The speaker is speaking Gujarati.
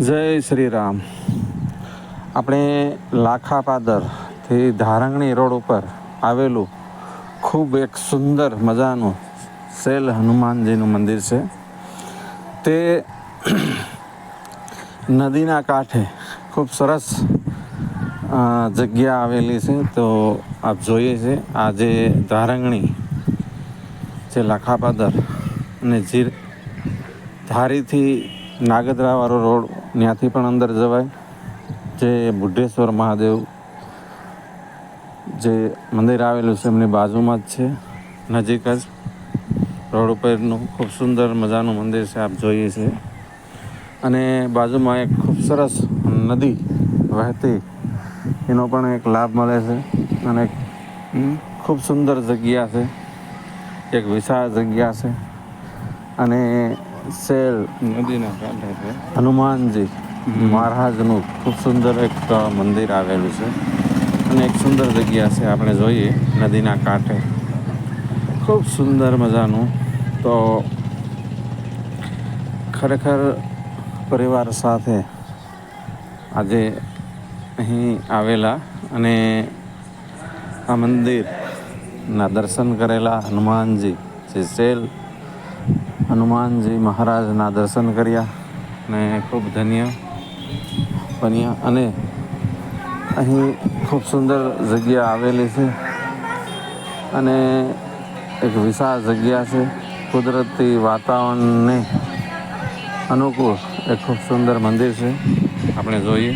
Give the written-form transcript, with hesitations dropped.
જય શ્રી રામ. આપણે લાખાપાદરથી ધારંગણી રોડ ઉપર આવેલું ખૂબ એક સુંદર મજાનું શૈલ હનુમાનજીનું મંદિર છે. તે નદીના કાંઠે ખૂબ સરસ જગ્યા આવેલી છે. તો આપ જોઈએ છે આ જે ધારંગણી જે લાખાપાદર અને ધારીથી નાગદરાવાળો રોડ ત્યાંથી પણ અંદર જવાય. જે બુઢેશ્વર મહાદેવ જે મંદિર આવેલું છે એમની બાજુમાં જ છે, નજીક જ રોડ ઉપરનું ખૂબ સુંદર મજાનું મંદિર છે, આપ જોઈએ છે. અને બાજુમાં એક ખૂબ સરસ નદી વહેતી એનો પણ એક લાભ મળે છે. અને ખૂબ સુંદર જગ્યા છે, એક વિશાળ જગ્યા છે. અને શૈલ નદીના કાંઠે છે. હનુમાનજી મહારાજનું ખૂબ સુંદર એક મંદિર આવેલું છે. અને એક સુંદર જગ્યા છે, આપણે જોઈએ નદીના કાંઠે ખૂબ સુંદર મજાનું. તો ખરેખર પરિવાર સાથે આજે અહીં આવેલા અને આ મંદિરના દર્શન કરેલા. હનુમાનજી જે શૈલ હનુમાનજી મહારાજના દર્શન કર્યા ને ખૂબ ધન્ય બન્યા. અને અહીં ખૂબ સુંદર જગ્યા આવેલી છે અને એક વિશાળ જગ્યા છે. કુદરતી વાતાવરણને અનુકૂળ એક ખૂબ સુંદર મંદિર છે, આપણે જોઈએ.